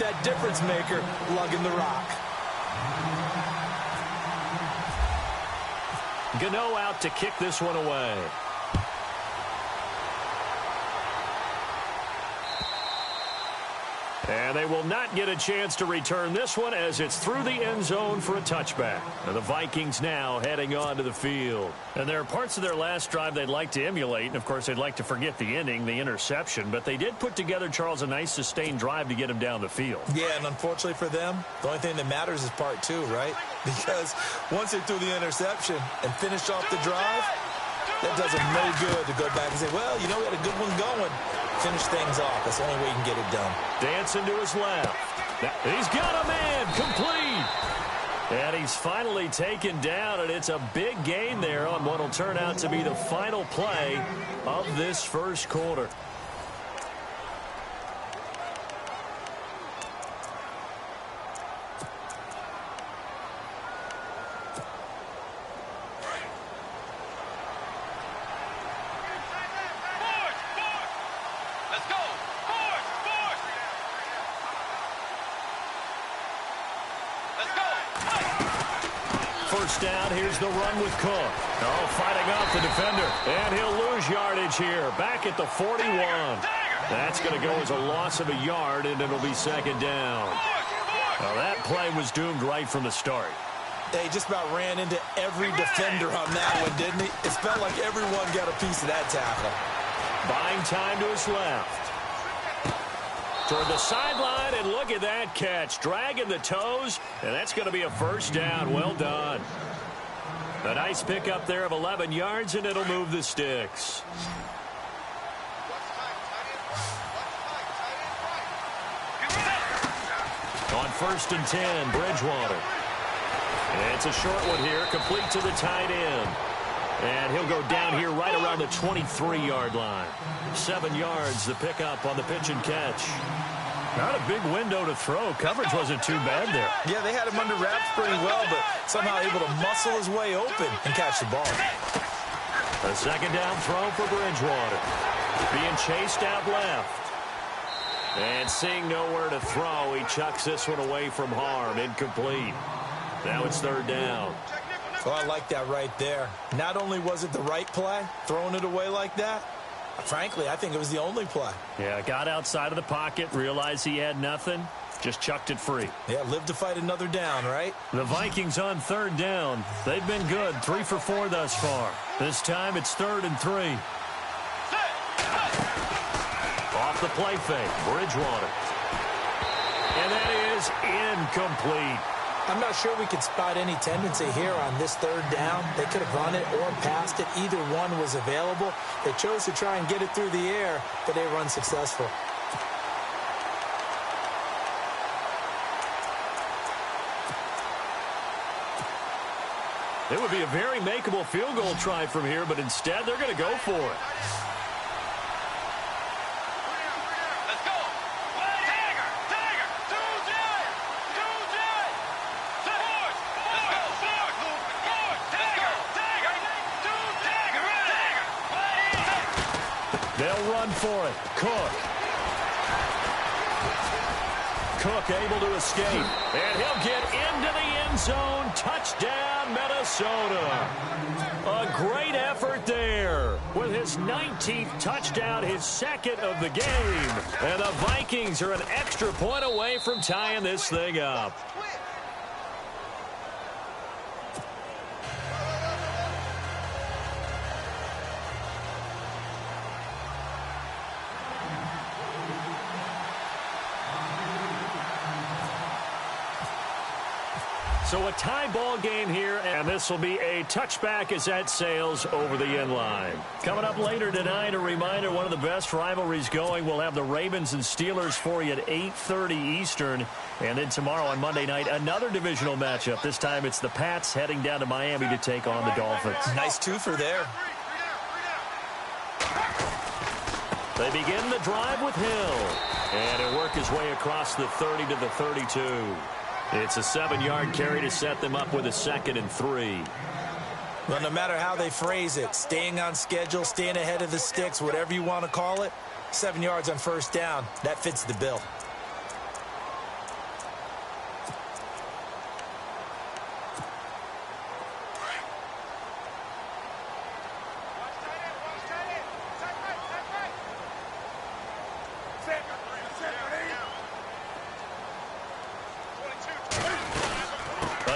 that difference maker lugging the rock. Gano out to kick this one away. And they will not get a chance to return this one as it's through the end zone for a touchback. And the Vikings now heading on to the field. And there are parts of their last drive they'd like to emulate. And, of course, they'd like to forget the ending, the interception. But they did put together, Charles, a nice sustained drive to get him down the field. Yeah, and unfortunately for them, the only thing that matters is part two, right? Because once they threw the interception and finished off the drive, that does them no good to go back and say, well, you know, we had a good one going. Finish things off. That's the only way you can get it done. Dancing to his left. He's got a man complete. And he's finally taken down, and it's a big gain there on what will turn out to be the final play of this first quarter. First down, here's the run with Cook. Oh, fighting off the defender. And he'll lose yardage here. Back at the 41. That's going to go as a loss of a yard, and it'll be second down. Well, that play was doomed right from the start. He just about ran into every defender on that one, didn't he? It felt like everyone got a piece of that tackle. Buying time to his left. Toward the sideline, and look at that catch. Dragging the toes, and that's going to be a first down. Well done. A nice pickup there of 11 yards, and it'll move the sticks. On 1st and 10, Bridgewater. And it's a short one here, complete to the tight end. And he'll go down here right around the 23-yard line. 7 yards, the pickup on the pitch and catch. Not a big window to throw. Coverage wasn't too bad there. Yeah, they had him under wraps pretty well, but somehow able to muscle his way open and catch the ball. A second down throw for Bridgewater. Being chased out left. And seeing nowhere to throw, he chucks this one away from harm. Incomplete. Now it's third down. Well, I like that right there. Not only was it the right play, throwing it away like that, frankly, I think it was the only play. Yeah, got outside of the pocket, realized he had nothing, just chucked it free. Yeah, live to fight another down, right? The Vikings on third down. They've been good, 3 for 4 thus far. This time it's 3rd and 3. Off the play fake, Bridgewater. And that is incomplete. I'm not sure we could spot any tendency here on this third down. They could have run it or passed it. Either one was available. They chose to try and get it through the air, but they were unsuccessful. It would be a very makeable field goal try from here, but instead they're going to go for it. They'll run for it. Cook. Cook able to escape. And he'll get into the end zone. Touchdown, Minnesota. A great effort there. With his 19th touchdown, his second of the game. And the Vikings are an extra point away from tying this thing up. So a tie ball game here, and this will be a touchback as that sails over the end line. Coming up later tonight, a reminder, one of the best rivalries going. We'll have the Ravens and Steelers for you at 8:30 Eastern. And then tomorrow on Monday night, another divisional matchup. This time it's the Pats heading down to Miami to take on the Dolphins. Nice twofer there. They begin the drive with Hill. And he'll work his way across the 30 to the 32. It's a 7-yard carry to set them up with a 2nd and 3. Well, no matter how they phrase it, staying on schedule, staying ahead of the sticks, whatever you want to call it, 7 yards on first down, that fits the bill.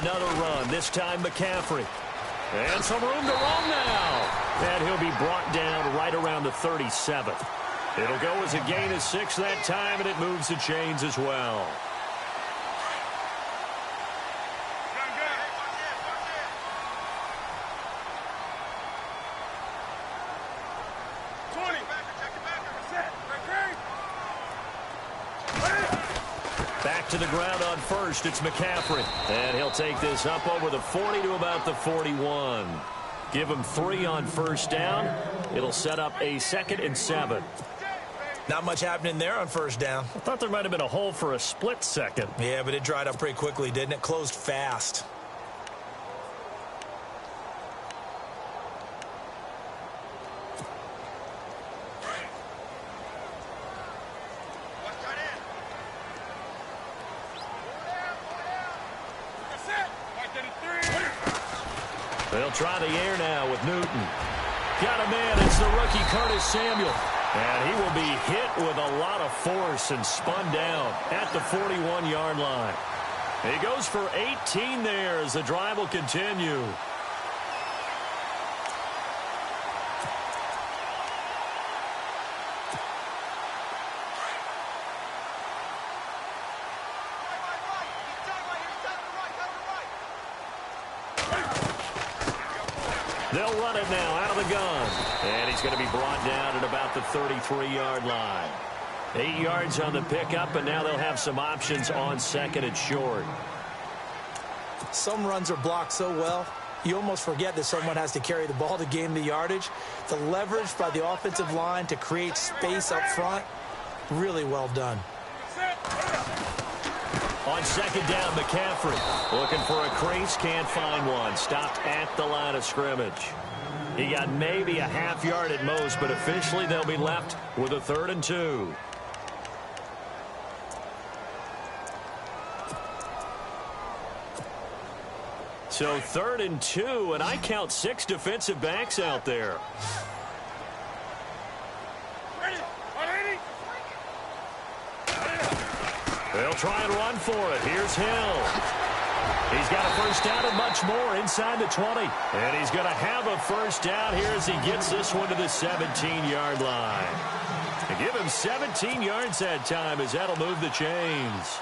Another run, this time McCaffrey. And some room to roam now. And he'll be brought down right around the 37th. It'll go as a gain of 6 that time, and it moves the chains as well. Back to the ground on first. It's McCaffrey. And he'll take this up over the 40 to about the 41. Give him 3 on first down. It'll set up a 2nd and 7. Not much happening there on first down. I thought there might have been a hole for a split second. Yeah, but it dried up pretty quickly, didn't it? Closed fast. They'll try the air now with Newton. Got a man. It's the rookie Curtis Samuel. And he will be hit with a lot of force and spun down at the 41-yard line. He goes for 18 there as the drive will continue. They'll run it now out of the gun. And he's going to be brought down at about the 33-yard line. 8 yards on the pickup, and now they'll have some options on 2nd and short. Some runs are blocked so well, you almost forget that someone has to carry the ball to gain the yardage. The leverage by the offensive line to create space up front, really well done. On 2nd down, McCaffrey looking for a crease, can't find one. Stopped at the line of scrimmage. He got maybe a half yard at most, but officially they'll be left with a 3rd and 2. So 3rd and 2, and I count 6 defensive backs out there. They'll try and run for it. Here's Hill. He's got a first down and much more inside the 20. And he's going to have a first down here as he gets this one to the 17-yard line. And give him 17 yards that time as that'll move the chains.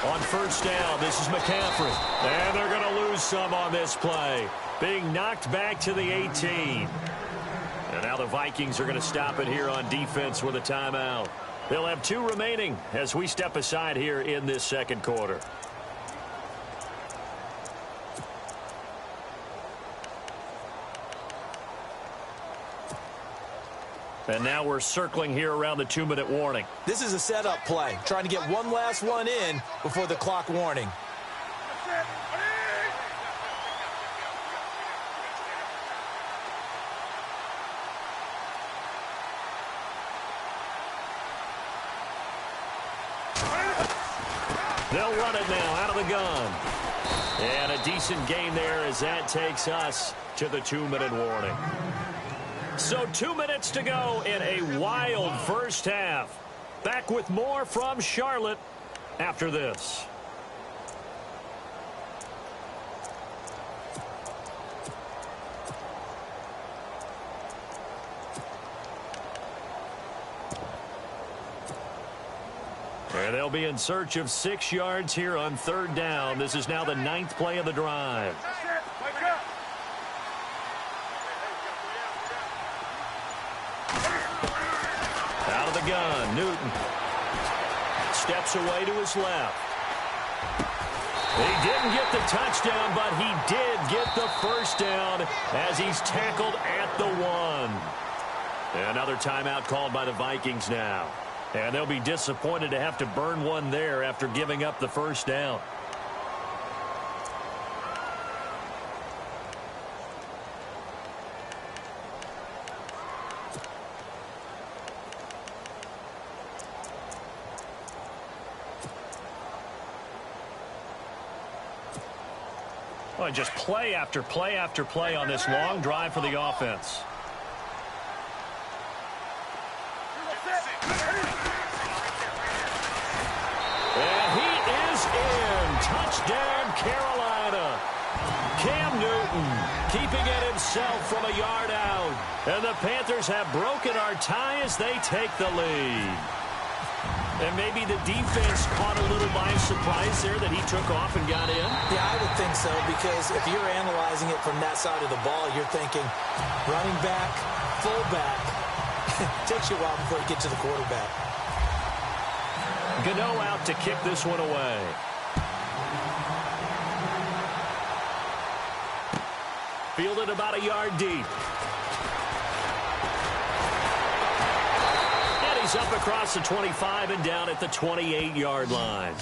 On first down, this is McCaffrey. And they're going to lose some on this play. Being knocked back to the 18. And now the Vikings are going to stop it here on defense with a timeout. They'll have 2 remaining as we step aside here in this 2nd quarter. And now we're circling here around the 2-minute warning. This is a setup play, trying to get one last one in before the clock warning. They'll run it now out of the gun. And a decent gain there as that takes us to the 2-minute warning. So 2 minutes to go in a wild first half. Back with more from Charlotte after this. And they'll be in search of 6 yards here on 3rd down. This is now the 9th play of the drive. Out of the gun, Newton steps away to his left. He didn't get the touchdown, but he did get the first down as he's tackled at the 1. Another timeout called by the Vikings now. And they'll be disappointed to have to burn one there after giving up the first down. Well, just play after play after play on this long drive for the offense. And he is in. Touchdown, Carolina. Cam Newton keeping it himself from a yard out. And the Panthers have broken our tie as they take the lead. And maybe the defense caught a little by surprise there that he took off and got in. Yeah, I would think so, because if you're analyzing it from that side of the ball, you're thinking running back, fullback. Takes you a while before you get to the quarterback. Gano out to kick this one away. Fielded about a yard deep. And he's up across the 25 and down at the 28-yard line.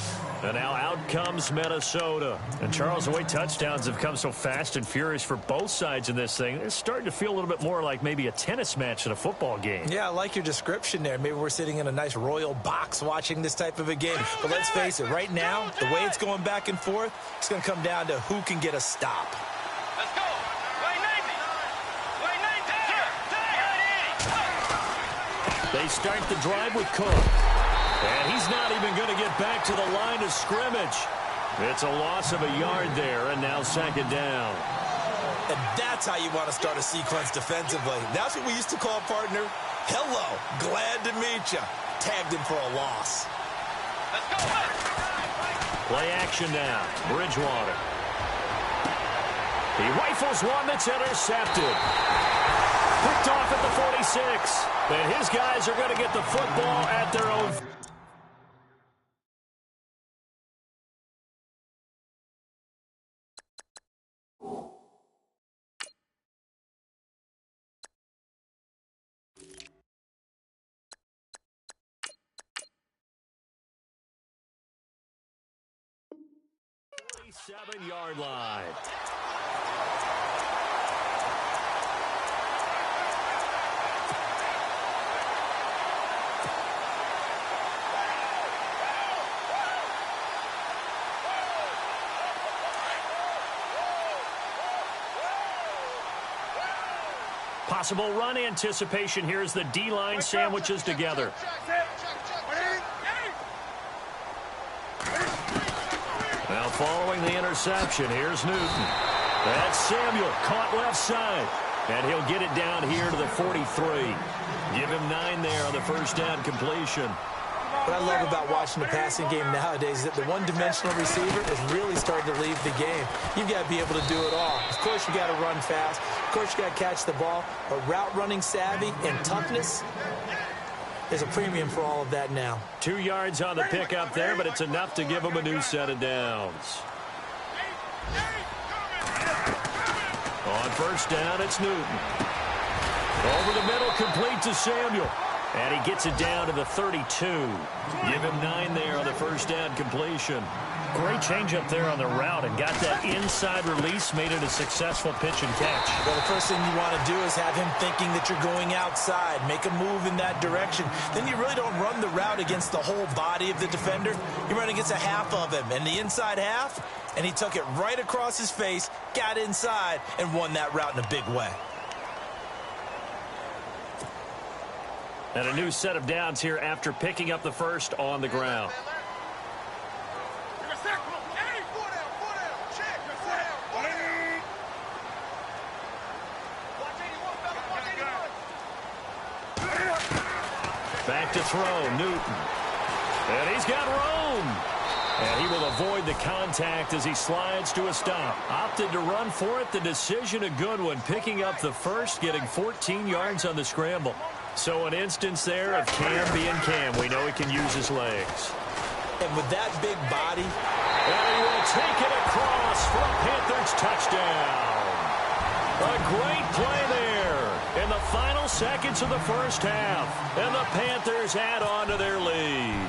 And now out comes Minnesota. And Charles, the way touchdowns have come so fast and furious for both sides in this thing, it's starting to feel a little bit more like maybe a tennis match than a football game. Yeah, I like your description there. Maybe we're sitting in a nice royal box watching this type of a game. But let's face it, right now, the way it's going back and forth, it's going to come down to who can get a stop. Let's go. They start the drive with Cook. And he's not even going to get back to the line of scrimmage. It's a loss of a yard there, and now second down. And that's how you want to start a sequence defensively. That's what we used to call, partner, hello, glad to meet you. Tagged him for a loss. Let's go. Play action now. Bridgewater. He rifles one that's intercepted. Picked off at the 46. And his guys are going to get the football at their own. Seven-yard line. Possible run anticipation here as the D-line sandwiches together. Now following the interception, here's Newton. That's Samuel, caught left side. And he'll get it down here to the 43. Give him 9 there on the first down completion. What I love about watching the passing game nowadays is that the one-dimensional receiver is really starting to leave the game. You've got to be able to do it all. Of course, you got to run fast. Of course, you got to catch the ball. But route running savvy and toughness, there's a premium for all of that now. 2 yards on the pickup there, but it's enough to give him a new set of downs. On first down, it's Newton. Over the middle, complete to Samuel. And he gets it down to the 32. Give him 9 there on the first down completion. Great change up there on the route and got that inside release, made it a successful pitch and catch. Well, the first thing you want to do is have him thinking that you're going outside, make a move in that direction. Then you really don't run the route against the whole body of the defender. You run against a half of him, and the inside half, and he took it right across his face, got inside, and won that route in a big way. And a new set of downs here after picking up the first on the ground. Back to throw, Newton. And he's got room. And he will avoid the contact as he slides to a stop. Opted to run for it. The decision a good one. Picking up the first, getting 14 yards on the scramble. So an instance there of Cam being Cam. We know he can use his legs. And with that big body, and he will take it across for a Panthers touchdown. A great play there in the final seconds of the first half. And the Panthers add on to their lead.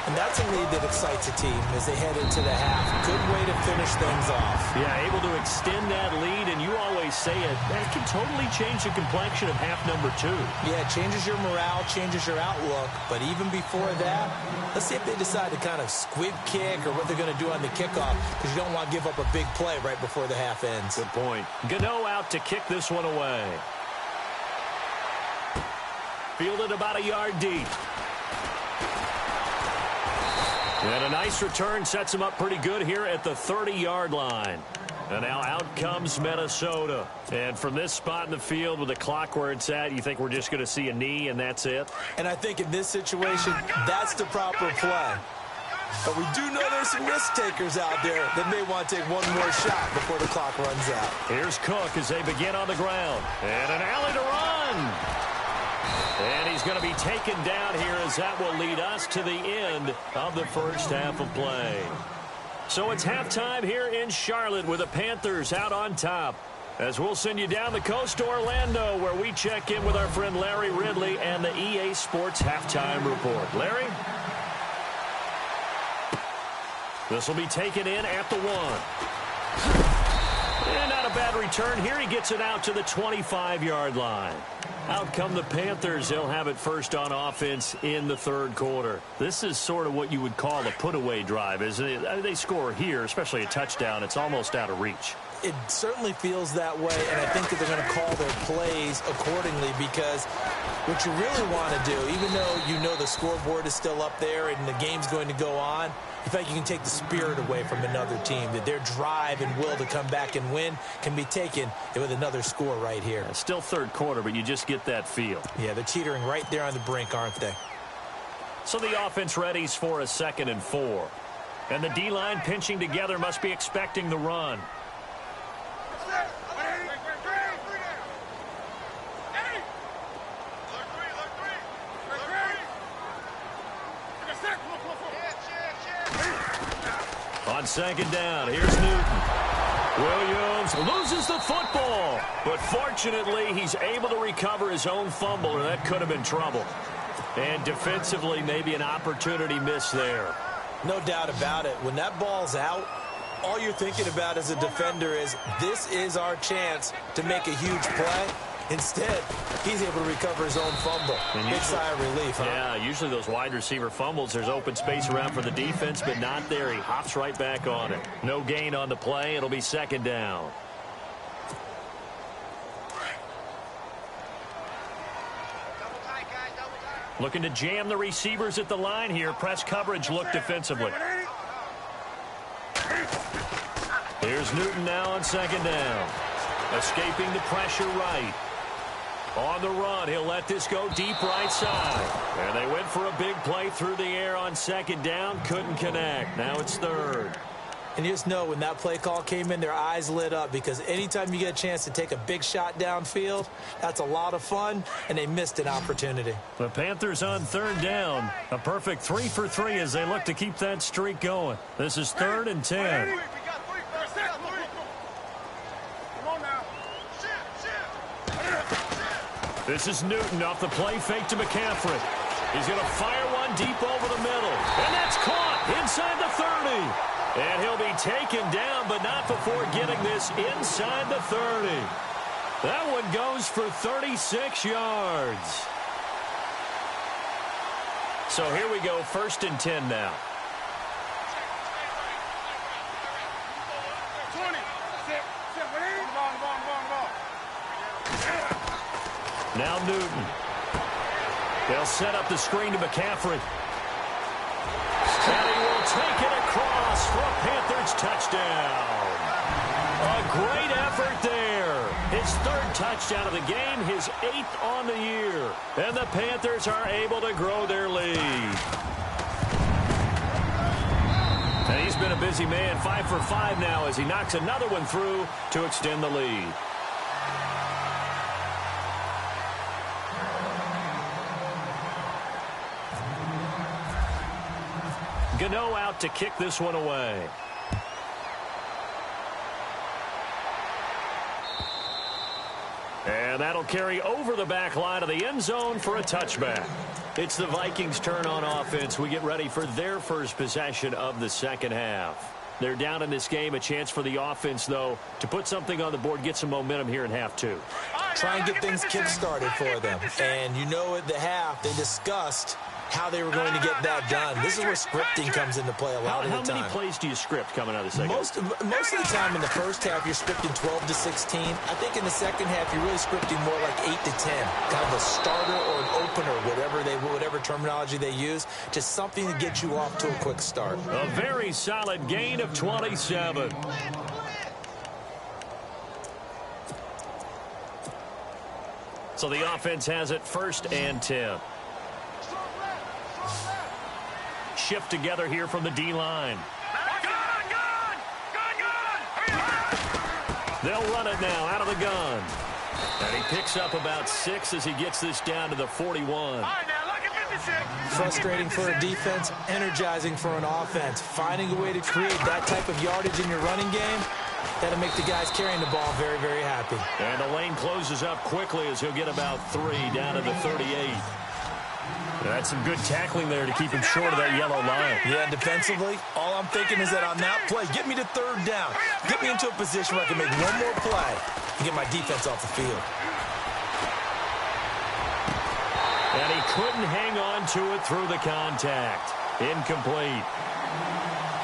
And that's a lead that excites a team as they head into the half. Good way to finish things off. Yeah, able to extend that lead, and you always say it, that can totally change the complexion of half number 2. Yeah, it changes your morale, changes your outlook. But even before that, let's see if they decide to kind of squib kick or what they're going to do on the kickoff, because you don't want to give up a big play right before the half ends. Good point. Gano out to kick this one away. Fielded about a yard deep. And a nice return sets him up pretty good here at the 30-yard line. And now out comes Minnesota. And from this spot in the field with the clock where it's at, you think we're just going to see a knee and that's it? And I think in this situation, that's the proper play. But we do know there's some risk takers out there that may want to take one more shot before the clock runs out. Here's Cook as they begin on the ground. And an alley to run. And he's going to be taken down here as that will lead us to the end of the first half of play. So it's halftime here in Charlotte with the Panthers out on top. As we'll send you down the coast to Orlando where we check in with our friend Larry Ridley and the EA Sports Halftime Report. Larry? This will be taken in at the 1. And not a bad return here. He gets it out to the 25-yard line. Out come the Panthers. They'll have it first on offense in the third quarter. This is sort of what you would call a put-away drive, isn't it? They score here, especially a touchdown. It's almost out of reach. It certainly feels that way, and I think that they're going to call their plays accordingly because what you really want to do, even though you know the scoreboard is still up there and the game's going to go on, in fact, you can take the spirit away from another team, that their drive and will to come back and win can be taken with another score right here. Still third quarter, but you just get that feel. Yeah, they're teetering right there on the brink, aren't they? So the offense readies for a 2nd and 4. And the D-line pinching together must be expecting the run. On 2nd down, here's Newton. Williams loses the football, but fortunately he's able to recover his own fumble, or that could have been trouble. And defensively, maybe an opportunity missed there. No doubt about it. When that ball's out, all you're thinking about as a defender is, this is our chance to make a huge play. Instead, he's able to recover his own fumble. Big sigh of relief, huh? Yeah, usually those wide receiver fumbles, there's open space around for the defense, but not there. He hops right back on it. No gain on the play. It'll be 2nd down. Looking to jam the receivers at the line here. Press coverage look defensively. Here's Newton now on 2nd down. Escaping the pressure right. On the run, he'll let this go deep right side. And they went for a big play through the air on 2nd down. Couldn't connect. Now it's 3rd. And you just know when that play call came in, their eyes lit up, because anytime you get a chance to take a big shot downfield, that's a lot of fun, and they missed an opportunity. The Panthers on 3rd down. A perfect 3 for 3 as they look to keep that streak going. This is 3rd and 10. This is Newton off the play fake to McCaffrey. He's going to fire one deep over the middle. And that's caught inside the 30. And he'll be taken down, but not before getting this inside the 30. That one goes for 36 yards. So here we go, 1st and 10 now. 20. Now Newton. They'll set up the screen to McCaffrey. And he will take it across for a Panthers touchdown. A great effort there. His 3rd touchdown of the game, his 8th on the year. And the Panthers are able to grow their lead. And he's been a busy man, 5 for 5 now as he knocks another one through to extend the lead. Gano out to kick this one away. And that'll carry over the back line of the end zone for a touchback. It's the Vikings' turn on offense. We get ready for their first possession of the second half. They're down in this game. A chance for the offense, though, to put something on the board, get some momentum here in half two. Try and get things kick-started for them. And you know at the half, they discussed how they were going to get that done. This is where scripting comes into play a lot of the time. How many plays do you script coming out of the second? Most of the time in the first half, you're scripting 12 to 16. I think in the second half, you're really scripting more like 8 to 10. Kind of a starter or an opener, whatever terminology they use, just something to get you off to a quick start. A very solid gain of 27. So the offense has it 1st and 10. Shift together here from the D-line. They'll run it now out of the gun. And he picks up about 6 as he gets this down to the 41. Frustrating for a defense, energizing for an offense. Finding a way to create that type of yardage in your running game, that'll make the guys carrying the ball very, very happy. And the lane closes up quickly as he'll get about 3 down to the 38. That's some good tackling there to keep him short of that yellow line. Yeah, defensively, all I'm thinking is that on that play, get me to 3rd down. Get me into a position where I can make one more play and get my defense off the field. And he couldn't hang on to it through the contact. Incomplete.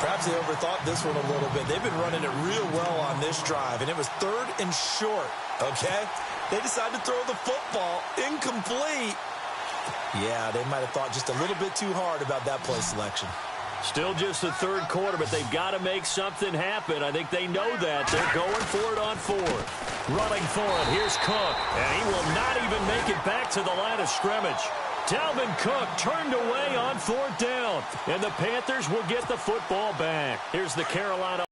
Perhaps they overthought this one a little bit. They've been running it real well on this drive, and it was 3rd and short, okay? They decided to throw the football. Incomplete. Yeah, they might have thought just a little bit too hard about that play selection. Still just the 3rd quarter, but they've got to make something happen. I think they know that. They're going for it on 4th. Running for it. Here's Cook. And he will not even make it back to the line of scrimmage. Dalvin Cook turned away on 4th down. And the Panthers will get the football back. Here's the Carolina